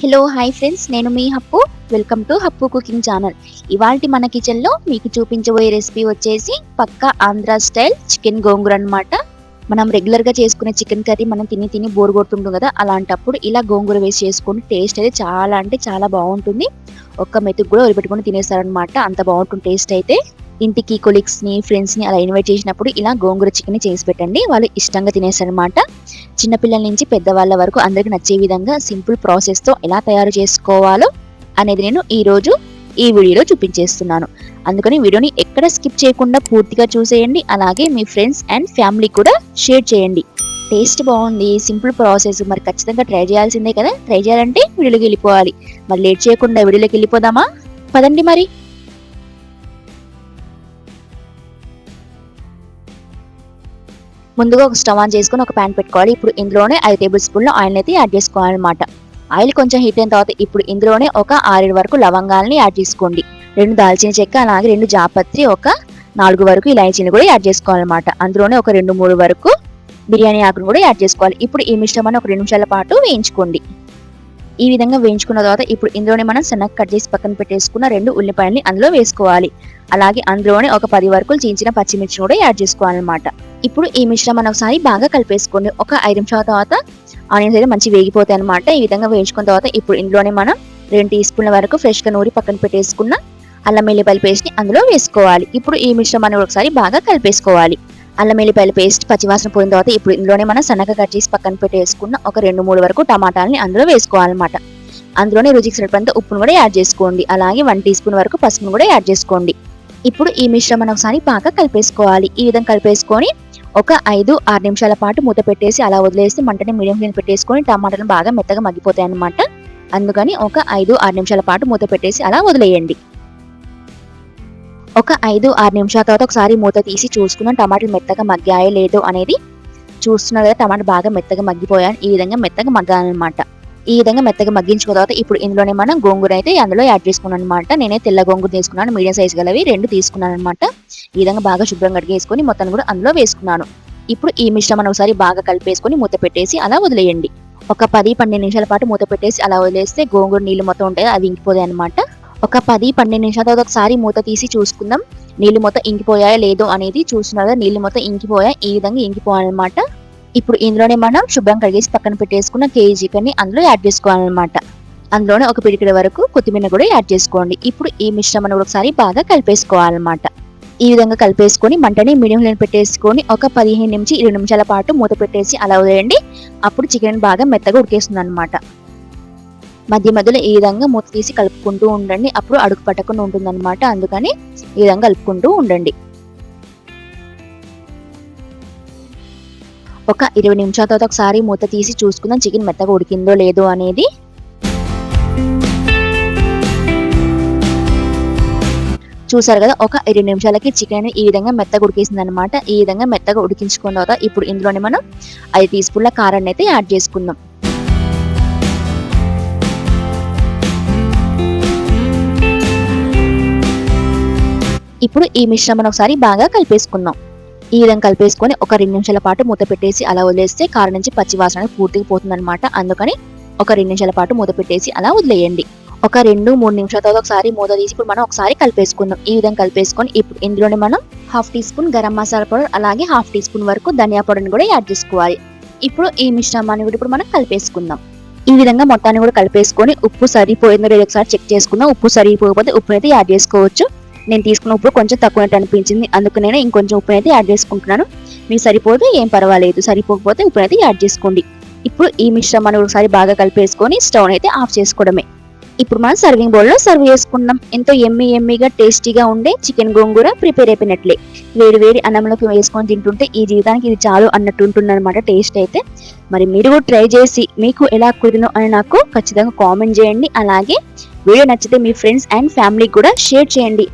Hello hi friends, నేను మీ Happu. Welcome to Happu cooking channel. ఇవాల్టి మన కిచెన్లో మీకు చూపించబోయే రెసిపీ వచ్చేసి పక్కా ఆంధ్ర స్టైల్ చికెన్ గోంగూర అనమాట. మనం రెగ్యులర్గా చేసుకునే చికెన్ కర్రీ మనం తిని తిని బోర్ కొడుతుంటాం కదా, అలాంటప్పుడు ఇలా గోంగూర వేసి చేసుకుని టేస్ట్ అయితే చాలా అంటే చాలా బాగుంటుంది. ఒక్క మెతుకు కూడా వదిలిపెట్టుకుని తినేస్తారనమాట, అంత బాగుంటుంది టేస్ట్ అయితే. ఇంటికి కొలీగ్స్ని ఫ్రెండ్స్ని అలా ఇన్వైట్ చేసినప్పుడు ఇలా గోంగూర చికెన్ చేసి పెట్టండి, వాళ్ళు ఇష్టంగా తినేస్తారనమాట. చిన్నపిల్లల నుంచి పెద్దవాళ్ళ వరకు అందరికి నచ్చే విధంగా సింపుల్ ప్రాసెస్తో ఎలా తయారు చేసుకోవాలో అనేది నేను ఈరోజు ఈ వీడియోలో చూపించేస్తున్నాను. అందుకని వీడియోని ఎక్కడ స్కిప్ చేయకుండా పూర్తిగా చూసేయండి. అలాగే మీ ఫ్రెండ్స్ అండ్ ఫ్యామిలీ కూడా షేర్ చేయండి. టేస్ట్ బాగుంది, సింపుల్ ప్రాసెస్, మరి ఖచ్చితంగా ట్రై చేయాల్సిందే కదా. ట్రై చేయాలంటే వీడియోలోకి వెళ్ళిపోవాలి. మరి లేట్ చేయకుండా వీడియోలోకి వెళ్ళిపోదామా? పదండి మరి. ముందుగా ఒక స్టవ్ ఆన్ చేసుకుని ఒక ప్యాన్ పెట్టుకోవాలి. ఇప్పుడు ఇందులోనే 5 టేబుల్ స్పూన్ల ఆయిల్ అయితే యాడ్ చేసుకోవాలన్నమాట. ఆయిల్ కొంచెం హీట్ అయిన తర్వాత ఇప్పుడు ఇందులోనే ఒక 6 వరకు లవంగాలని యాడ్ చేసుకోండి. 2 దాల్చిన చెక్క, అలాగే 2 జాపత్రి, ఒక 4 వరకు ఇలాచీని కూడా యాడ్ చేసుకోవాలన్నమాట. అందులోనే ఒక 2-3 వరకు బిర్యానీ ఆకును కూడా యాడ్ చేసుకోవాలి. ఇప్పుడు ఈ మిశ్రమాన్ని ఒక 2 నిమిషాల పాటు వేయించుకోండి. ఈ విధంగా వేయించుకున్న తర్వాత ఇప్పుడు ఇందులోనే మనం సన్నగా కట్ చేసి పక్కన పెట్టేసుకున్న 2 ఉల్లిపాయలని అందులో వేసుకోవాలి. అలాగే అందులోనే ఒక 10 వరకు చీల్చిన పచ్చిమిర్చి కూడా యాడ్ చేసుకోవాలన్నమాట. ఇప్పుడు ఈ మిశ్రమాన్ని ఒకసారి బాగా కలిపేసుకోండి. ఒక 5 నిమిషాల తర్వాత ఆనియన్స్ అయితే మంచి వేగిపోతాయి అనమాట. ఈ విధంగా వేయించుకున్న తర్వాత ఇప్పుడు ఇందులోనే మనం 2 టీ స్పూన్ల వరకు ఫ్రెష్గా నూరి పక్కన పెట్టేసుకున్న అల్లం వెల్లిపాయల పేస్ట్ని అందులో వేసుకోవాలి. ఇప్పుడు ఈ మిశ్రమాన్ని ఒకసారి బాగా కలిపేసుకోవాలి. అల్లం వెల్లిపాయల పేస్ట్ పచ్చివాసన పోయిన తర్వాత ఇప్పుడు ఇందులోనే మనం సన్నగా కట్ చేసి పక్కన పెట్టేసుకున్న ఒక 2-3 వరకు టమాటాలని అందులో వేసుకోవాలన్నమాట. అందులోనే రుచికి సరిపడంత ఉప్పును కూడా యాడ్ చేసుకోండి. అలాగే 1 టీ స్పూన్ వరకు పసుపును కూడా యాడ్ చేసుకోండి. ఇప్పుడు ఈ మిశ్రమాన్ని ఒకసారి బాగా కలిపేసుకోవాలి. ఈ విధంగా కలిపేసుకొని ఒక 5-6 నిమిషాల పాటు మూత పెట్టేసి అలా వదిలేసి మంటని మీడియం ఫ్లేమ్ పెట్టేసుకొని టమాటాలు బాగా మెత్తగా మగ్గిపోతాయి అన్నమాట. అందుకని ఒక 5-6 నిమిషాల పాటు మూత పెట్టేసి అలా వదిలేయండి. ఒక 5-6 నిమిషాల తర్వాత ఒకసారి మూత తీసి చూసుకున్నాం టమాటాలు మెత్తగా మగ్గాయో లేదో అనేది. చూస్తున్నారు కదా, టమాటా బాగా మెత్తగా మగ్గిపోయాయి. ఈ విధంగా మెత్తగా మగ్గాలన్నమాట. ఈ విధంగా మెత్తగా మగ్గించుకున్న తర్వాత ఇప్పుడు ఇందులోనే మనం గోంగూర అయితే అందులో యాడ్ చేసుకున్నాను అనమాట. నేనే తెల్ల గోంగూర తీసుకున్నాను, మీడియం సైజ్ గలవి 2 తీసుకున్నాను అనమాట. ఈ విధంగా బాగా శుభ్రంగా కడిగేసుకొని మొత్తం కూడా అందులో వేసుకున్నాను. ఇప్పుడు ఈ మిశ్రమాన్ని ఒకసారి బాగా కలిపేసుకొని మూత పెట్టేసి అలా వదిలేయండి. ఒక 10-12 నిమిషాల పాటు మూత పెట్టేసి అలా వదిలేస్తే గోంగూర నీళ్ళు మొత్తం ఉంటాయి, అవి ఇంకిపోతాయి అనమాట. ఒక 10-12 నిమిషాల తర్వాత ఒకసారి మూత తీసి చూసుకుందాం నీళ్ళు మొత్తం ఇంకిపోయాయో లేదో అనేది. చూస్తున్నారు, నీళ్ళు మొత్తం ఇంకిపోయాయి. ఈ విధంగా ఇంకిపోవాలన్నమాట. ఇప్పుడు ఇందులోనే మనం శుభ్రం కడిగేసి పక్కన పెట్టేసుకున్న కేజీ చికెన్ని అందులో యాడ్ చేసుకోవాలన్నమాట. అందులోనే ఒక పిడికెడు వరకు కొత్తిమీర కూడా యాడ్ చేసుకోండి. ఇప్పుడు ఈ మిశ్రమాన్ని కూడా ఒకసారి బాగా కలిపేసుకోవాలన్నమాట. ఈ విధంగా కలిపేసుకొని మంటని మీడియం ఫ్లేమ్ పెట్టేసుకొని ఒక 15-20 నిమిషాల పాటు మూత పెట్టేసి అలా వదిలేయండి. అప్పుడు చికెన్ బాగా మెత్తగా ఉడికేస్తుంది అనమాట. మధ్య మధ్యలో ఈ విధంగా మూత తీసి కలుపుకుంటూ ఉండండి, అప్పుడు అడుగు పట్టకుండా ఉంటుందన్నమాట. అందుకని ఈ విధంగా కలుపుకుంటూ ఉండండి. ఒక 20 నిమిషాల తర్వాత ఒకసారి మూత తీసి చూసుకుందాం చికెన్ మెత్తగా ఉడికిందో లేదో అనేది. చూసారు కదా, ఒక 20 నిమిషాలకి చికెన్ ఈ విధంగా మెత్తగా ఉడికేసింది అనమాట. ఈ విధంగా మెత్తగా ఉడికించుకున్న తర్వాత ఇప్పుడు ఇందులోనే మనం 5 టీ స్పూన్ల కారాన్ని అయితే యాడ్ చేసుకుందాం. ఇప్పుడు ఈ మిశ్రమాన్ని ఒకసారి బాగా కలిపేసుకుందాం. ఈ విధంగా కలిపేసుకొని ఒక 2 నిమిషాల పాటు మూత పెట్టేసి అలా వదిలేస్తే కారం నుంచి పచ్చి వాసన పూర్తిగా పోతుందన్నమాట. అందుకని ఒక 2 నిమిషాల పాటు మూత పెట్టేసి అలా వదిలేయండి. ఒక 2-3 నిమిషాల తర్వాత ఒకసారి మూత తీసి ఇప్పుడు మనం ఒకసారి కలిపేసుకుందాం. ఈ విధంగా కలిపేసుకొని ఇప్పుడు ఇందులోనే మనం 1/2 teaspoon garam masala powder, అలాగే 1/2 టీ స్పూన్ వరకు ధనియా పౌడర్ని కూడా యాడ్ చేసుకోవాలి. ఇప్పుడు ఈ మిశ్రమాన్ని కూడా ఇప్పుడు మనం కలిపేసుకుందాం. ఈ విధంగా మొత్తాన్ని కూడా కలిపేసుకొని ఉప్పు సరిపోయిందో లేదో ఒకసారి చెక్ చేసుకుందాం. ఉప్పు సరిపోకపోతే ఉప్పు అయితే యాడ్ చేసుకోవచ్చు. నేను తీసుకున్న ఉప్పు కొంచెం తక్కువైనట్టు అనిపించింది, అందుకు నేను ఇంకొంచెం ఉప్పు అయితే యాడ్ చేసుకుంటున్నాను. మీకు సరిపోతే ఏం పర్వాలేదు, సరిపోకపోతే ఉప్పు అయితే యాడ్ చేసుకోండి. ఇప్పుడు ఈ మిశ్రమాన్ని ఒకసారి బాగా కలిపేసుకొని స్టవ్ అయితే ఆఫ్ చేసుకోవడమే. ఇప్పుడు మనం సర్వింగ్ బౌల్లో సర్వ్ చేసుకుందాం. ఎంతో ఎమ్మీగా టేస్టీగా ఉండే చికెన్ గోంగూర ప్రిపేర్ అయిపోయినట్లే. వేడి అన్నంలోకి వేసుకొని తింటుంటే ఈ జీవితానికి ఇది చాలు అన్నట్టు ఉంటుంది అనమాట టేస్ట్ అయితే. మరి మీరు కూడా ట్రై చేసి మీకు ఎలా కుదిరినో అని నాకు ఖచ్చితంగా కామెంట్ చేయండి. అలాగే వీడియో నచ్చితే మీ ఫ్రెండ్స్ అండ్ ఫ్యామిలీకి కూడా షేర్ చేయండి.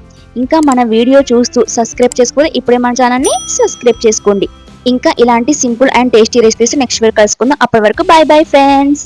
ఇంకా మన వీడియో చూస్తూ సబ్స్క్రైబ్ చేసుకోవాలి, ఇప్పుడే మన ఛానల్ని సబ్స్క్రైబ్ చేసుకోండి. ఇంకా ఇలాంటి simple and tasty recipes next video కలుసుకుందాం. అప్పటి వరకు బై ఫ్రెండ్స్.